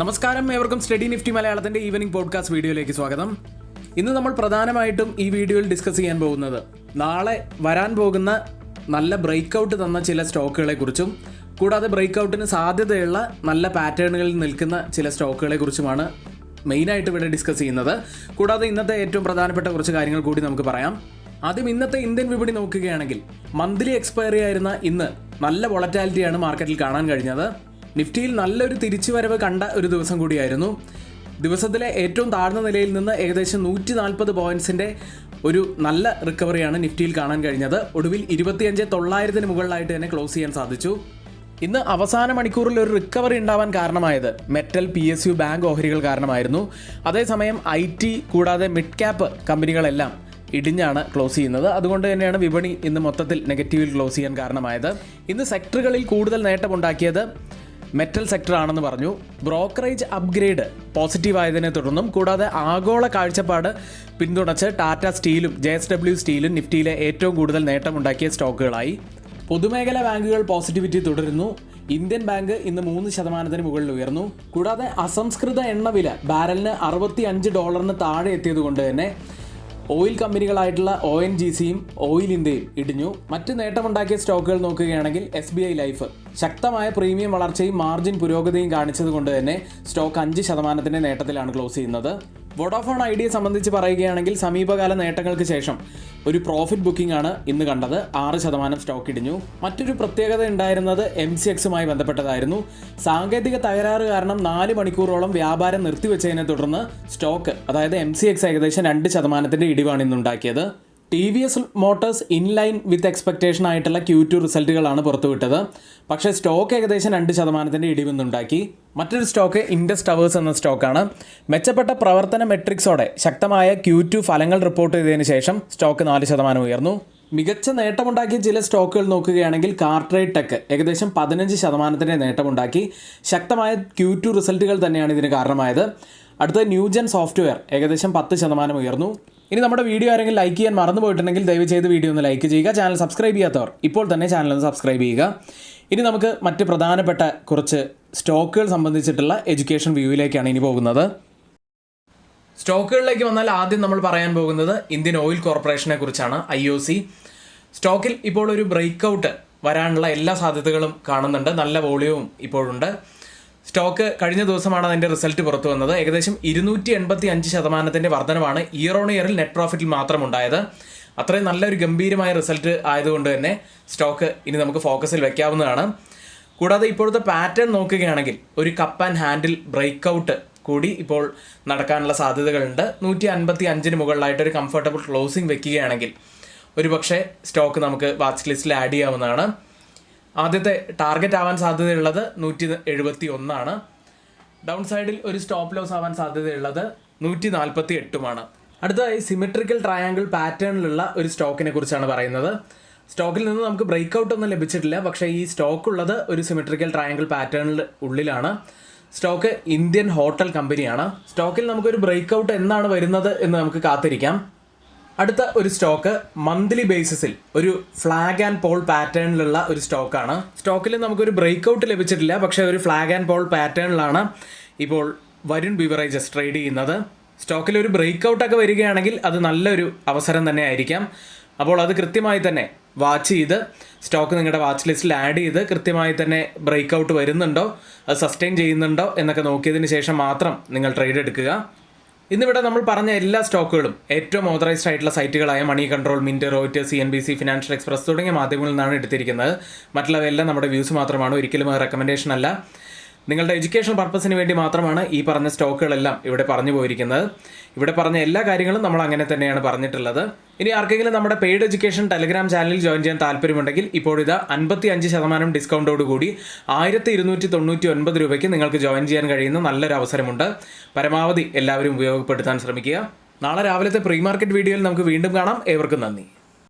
നമസ്കാരം, ഏവർക്കും study Nifty മലയാളത്തിൻ്റെ ഈവനിംഗ് പോഡ്കാസ്റ്റ് വീഡിയോയിലേക്ക് സ്വാഗതം. ഇന്ന് നമ്മൾ പ്രധാനമായിട്ടും ഈ വീഡിയോയിൽ ഡിസ്കസ് ചെയ്യാൻ പോകുന്നത് നാളെ വരാൻ പോകുന്ന നല്ല ബ്രേക്ക് തന്ന ചില സ്റ്റോക്കുകളെ കുറിച്ചും കൂടാതെ ബ്രേക്ക് ഔട്ടിന് സാധ്യതയുള്ള നല്ല പാറ്റേണുകളിൽ നിൽക്കുന്ന ചില സ്റ്റോക്കുകളെ കുറിച്ചുമാണ് മെയിനായിട്ട് ഇവിടെ ഡിസ്കസ് ചെയ്യുന്നത്. കൂടാതെ ഇന്നത്തെ ഏറ്റവും പ്രധാനപ്പെട്ട കുറച്ച് കാര്യങ്ങൾ കൂടി നമുക്ക് പറയാം. ആദ്യം ഇന്നത്തെ ഇന്ത്യൻ വിപണി നോക്കുകയാണെങ്കിൽ മന്ത്ലി എക്സ്പയറി ആയിരുന്ന ഇന്ന് നല്ല വോളറ്റാലിറ്റിയാണ് മാർക്കറ്റിൽ കാണാൻ കഴിഞ്ഞത്. നിഫ്റ്റിയിൽ നല്ലൊരു തിരിച്ചുവരവ് കണ്ട ഒരു ദിവസം കൂടിയായിരുന്നു. ദിവസത്തിലെ ഏറ്റവും താഴ്ന്ന നിലയിൽ നിന്ന് ഏകദേശം 140 പോയിന്റ്സിൻ്റെ ഒരു നല്ല റിക്കവറിയാണ് നിഫ്റ്റിയിൽ കാണാൻ കഴിഞ്ഞത്. ഒടുവിൽ 25,900 മുകളിലായിട്ട് തന്നെ ക്ലോസ് ചെയ്യാൻ സാധിച്ചു. ഇന്ന് അവസാന മണിക്കൂറിൽ ഒരു റിക്കവറി ഉണ്ടാവാൻ കാരണമായത് മെറ്റൽ, PSU, ബാങ്ക് ഓഹരികൾ കാരണമായിരുന്നു. അതേസമയം IT കൂടാതെ മിഡ് ക്യാപ്പ് കമ്പനികളെല്ലാം ഇടിഞ്ഞാണ് ക്ലോസ് ചെയ്യുന്നത്. അതുകൊണ്ട് തന്നെയാണ് വിപണി ഇന്ന് മൊത്തത്തിൽ നെഗറ്റീവിൽ ക്ലോസ് ചെയ്യാൻ കാരണമായത്. ഇന്ന് സെക്ടറുകളിൽ കൂടുതൽ നേട്ടമുണ്ടാക്കിയത് മെറ്റൽ സെക്ടർ ആണെന്ന് പറഞ്ഞു. ബ്രോക്കറേജ് അപ്ഗ്രേഡ് പോസിറ്റീവ് ആയതിനെ തുടർന്നും കൂടാതെ ആഗോള കാഴ്ചപ്പാട് പിന്തുണച്ച് ടാറ്റ സ്റ്റീലും JSW സ്റ്റീലും നിഫ്റ്റിയിലെ ഏറ്റവും കൂടുതൽ നേട്ടമുണ്ടാക്കിയ സ്റ്റോക്കുകളായി. പൊതുമേഖലാ ബാങ്കുകൾ പോസിറ്റിവിറ്റി തുടരുന്നു. ഇന്ത്യൻ ബാങ്ക് ഇന്ന് 3% മുകളിൽ ഉയർന്നു. കൂടാതെ അസംസ്കൃത എണ്ണവില ബാരലിന് $65 താഴെ എത്തിയതുകൊണ്ട് തന്നെ ഓയിൽ കമ്പനികളായിട്ടുള്ള ONGCയും ഓയിൽ ഇന്ത്യയും ഇടിഞ്ഞു. മറ്റ് നേട്ടമുണ്ടാക്കിയ സ്റ്റോക്കുകൾ നോക്കുകയാണെങ്കിൽ SBI ലൈഫ് ശക്തമായ പ്രീമിയം വളർച്ചയും മാർജിൻ പുരോഗതിയും കാണിച്ചതുകൊണ്ട് തന്നെ സ്റ്റോക്ക് 5% നേട്ടത്തിലാണ് ക്ലോസ് ചെയ്യുന്നത്. വോഡാഫോൺ ഐഡിയയെ സംബന്ധിച്ച് പറയുകയാണെങ്കിൽ സമീപകാല നേട്ടങ്ങൾക്ക് ശേഷം ഒരു പ്രോഫിറ്റ് ബുക്കിംഗ് ആണ് ഇന്ന് കണ്ടത്. 6% സ്റ്റോക്ക് ഇടിഞ്ഞു. മറ്റൊരു പ്രത്യേകത ഉണ്ടായിരുന്നത് MCXുമായി ബന്ധപ്പെട്ടതായിരുന്നു. സാങ്കേതിക തകരാറ് കാരണം 4 മണിക്കൂറോളം വ്യാപാരം നിർത്തിവെച്ചതിനെ തുടർന്ന് സ്റ്റോക്ക് അതായത് MCX ഏകദേശം 2% ഇടിവാണ് ഇന്നുണ്ടാക്കിയത്. TVS മോട്ടോഴ്സ് ഇൻലൈൻ വിത്ത് എക്സ്പെക്ടേഷൻ ആയിട്ടുള്ള Q2 റിസൾട്ടുകളാണ് പുറത്തുവിട്ടത്. പക്ഷേ സ്റ്റോക്ക് ഏകദേശം 2% ഇടിവെന്നുണ്ടാക്കി. മറ്റൊരു സ്റ്റോക്ക് ഇൻഡസ് ടവേഴ്സ് എന്ന സ്റ്റോക്കാണ്. മെച്ചപ്പെട്ട പ്രവർത്തന മെട്രിക്സോടെ ശക്തമായ Q2 ഫലങ്ങൾ റിപ്പോർട്ട് ചെയ്തതിന് ശേഷം സ്റ്റോക്ക് 4% ഉയർന്നു. മികച്ച നേട്ടമുണ്ടാക്കിയ ചില സ്റ്റോക്കുകൾ നോക്കുകയാണെങ്കിൽ കാർട്രേഡ് ടെക് ഏകദേശം 15% നേട്ടമുണ്ടാക്കി. ശക്തമായ Q2 റിസൾട്ടുകൾ തന്നെയാണ് ഇതിന് കാരണമായത്. അടുത്ത ന്യൂജൻ സോഫ്റ്റ്വെയർ ഏകദേശം 10% ഉയർന്നു. ഇനി നമ്മുടെ വീഡിയോ ആരെങ്കിലും ലൈക്ക് ചെയ്യാൻ മറന്നു പോയിട്ടുണ്ടെങ്കിൽ ദയവ് ചെയ്ത് വീഡിയോ ഒന്ന് ലൈക്ക് ചെയ്യുക. ചാനൽ സബ്സ്ക്രൈബ് ചെയ്യാത്തവർ ഇപ്പോൾ തന്നെ ചാനൽ ഒന്ന് സബ്സ്ക്രൈബ് ചെയ്യുക. ഇനി നമുക്ക് മറ്റ് പ്രധാനപ്പെട്ട കുറച്ച് സ്റ്റോക്കുകൾ സംബന്ധിച്ചിട്ടുള്ള എഡ്യൂക്കേഷൻ വ്യൂവിലേക്കാണ് ഇനി പോകുന്നത്. സ്റ്റോക്കുകളിലേക്ക് വന്നാൽ ആദ്യം നമ്മൾ പറയാൻ പോകുന്നത് ഇന്ത്യൻ ഓയിൽ കോർപ്പറേഷനെ കുറിച്ചാണ്. IOC സ്റ്റോക്കിൽ ഇപ്പോൾ ഒരു ബ്രേക്ക് ഔട്ട് വരാനുള്ള എല്ലാ സാധ്യതകളും കാണുന്നുണ്ട്. നല്ല വോളിയവും ഇപ്പോഴുണ്ട്. സ്റ്റോക്ക് കഴിഞ്ഞ ദിവസമാണ് അതിൻ്റെ റിസൾട്ട് പുറത്തു വന്നത്. ഏകദേശം 285% വർധനമാണ് ഇയർ ഓൺ ഇയറിൽ നെറ്റ് പ്രോഫിറ്റിൽ മാത്രം ഉണ്ടായത്. അത്രയും നല്ലൊരു ഗംഭീരമായ റിസൾട്ട് ആയതുകൊണ്ട് തന്നെ സ്റ്റോക്ക് ഇനി നമുക്ക് ഫോക്കസിൽ വെക്കാവുന്നതാണ്. കൂടാതെ ഇപ്പോഴത്തെ പാറ്റേൺ നോക്കുകയാണെങ്കിൽ ഒരു cup and handle break out കൂടി ഇപ്പോൾ നടക്കാനുള്ള സാധ്യതകളുണ്ട്. 155 മുകളിലായിട്ട് ഒരു കംഫർട്ടബിൾ ക്ലോസിംഗ് വെക്കുകയാണെങ്കിൽ ഒരുപക്ഷെ സ്റ്റോക്ക് നമുക്ക് വാച്ച് ലിസ്റ്റിൽ ആഡ് ചെയ്യാവുന്നതാണ്. ആദ്യത്തെ ടാർഗറ്റ് ആവാൻ സാധ്യതയുള്ളത് 171. ഡൗൺ സൈഡിൽ ഒരു സ്റ്റോപ്പ് ലോസ് ആവാൻ സാധ്യതയുള്ളത് 148. അടുത്തതായി സിമെട്രിക്കൽ ട്രയാങ്കിൾ പാറ്റേണിലുള്ള ഒരു സ്റ്റോക്കിനെ കുറിച്ചാണ് പറയുന്നത്. സ്റ്റോക്കിൽ നിന്ന് നമുക്ക് ബ്രേക്ക് ഔട്ട് ഒന്നും ലഭിച്ചിട്ടില്ല. പക്ഷേ ഈ സ്റ്റോക്ക് ഉള്ളത് ഒരു സിമെട്രിക്കൽ ട്രയാങ്കിൾ പാറ്റേണിൽ ഉള്ളിലാണ്. സ്റ്റോക്ക് ഇന്ത്യൻ ഹോട്ടൽ കമ്പനിയാണ്. സ്റ്റോക്കിൽ നമുക്കൊരു ബ്രേക്ക് ഔട്ട് എന്നാണ് വരുന്നത് എന്ന് നമുക്ക് കാത്തിരിക്കാം. അടുത്ത ഒരു സ്റ്റോക്ക് മന്ത്ലി ബേസിസിൽ ഒരു ഫ്ലാഗ് ആൻഡ് പോൾ പാറ്റേണിലുള്ള ഒരു സ്റ്റോക്കാണ്. സ്റ്റോക്കിൽ നമുക്കൊരു ബ്രേക്ക് ഔട്ട് ലഭിച്ചിട്ടില്ല. പക്ഷേ ഒരു ഫ്ലാഗ് ആൻഡ് പോൾ പാറ്റേണിലാണ് ഇപ്പോൾ വരുൺ ബിവറേജസ് ട്രേഡ് ചെയ്യുന്നത്. സ്റ്റോക്കിൽ ഒരു ബ്രേക്ക് ഔട്ടൊക്കെ വരികയാണെങ്കിൽ അത് നല്ലൊരു അവസരം തന്നെ ആയിരിക്കാം. അപ്പോൾ അത് കൃത്യമായി തന്നെ വാച്ച് ചെയ്ത് സ്റ്റോക്ക് നിങ്ങളുടെ വാച്ച് ലിസ്റ്റിൽ ആഡ് ചെയ്ത് കൃത്യമായി തന്നെ ബ്രേക്ക് ഔട്ട് വരുന്നുണ്ടോ, അത് സസ്റ്റെയിൻ ചെയ്യുന്നുണ്ടോ എന്നൊക്കെ നോക്കിയതിന് ശേഷം മാത്രം നിങ്ങൾ ട്രേഡ് എടുക്കുക. ഇന്നിവിടെ നമ്മൾ പറഞ്ഞ എല്ലാ സ്റ്റോക്കുകളും ഏറ്റവും ഓതറൈസ്ഡ് ആയിട്ടുള്ള സൈറ്റുകളായ Moneycontrol, Mint, Reuters, CNBC, Financial Express തുടങ്ങിയ മാധ്യമങ്ങളിൽ നിന്നാണ് എടുത്തിരിക്കുന്നത്. മറ്റുള്ളവയെല്ലാം നമ്മുടെ വ്യൂസ് മാത്രമാണ്, ഒരിക്കലും റെക്കമെൻഡേഷൻ അല്ല. നിങ്ങളുടെ എഡ്യൂക്കേഷൻ പർപ്പസിന് വേണ്ടി മാത്രമാണ് ഈ പറഞ്ഞ സ്റ്റോക്കുകളെല്ലാം ഇവിടെ പറഞ്ഞു പോയിരിക്കുന്നത്. ഇവിടെ പറഞ്ഞ എല്ലാ കാര്യങ്ങളും നമ്മൾ അങ്ങനെ തന്നെയാണ് പറഞ്ഞിട്ടുള്ളത്. ഇനി ആർക്കെങ്കിലും നമ്മുടെ പെയ്ഡ് എഡ്യൂക്കേഷൻ ടെലഗ്രാം ചാനലിൽ ജോയിൻ ചെയ്യാൻ താല്പര്യമുണ്ടെങ്കിൽ ഇപ്പോഴിതാ 55% ഡിസ്കൗണ്ടോട് കൂടി 1299 രൂപയ്ക്ക് നിങ്ങൾക്ക് ജോയിൻ ചെയ്യാൻ കഴിയുന്ന നല്ലൊരു അവസരമുണ്ട്. പരമാവധി എല്ലാവരും ഉപയോഗപ്പെടുത്താൻ ശ്രമിക്കുക. നാളെ രാവിലത്തെ പ്രീ മാർക്കറ്റ് വീഡിയോയിൽ നമുക്ക് വീണ്ടും കാണാം. ഏവർക്കും നന്ദി.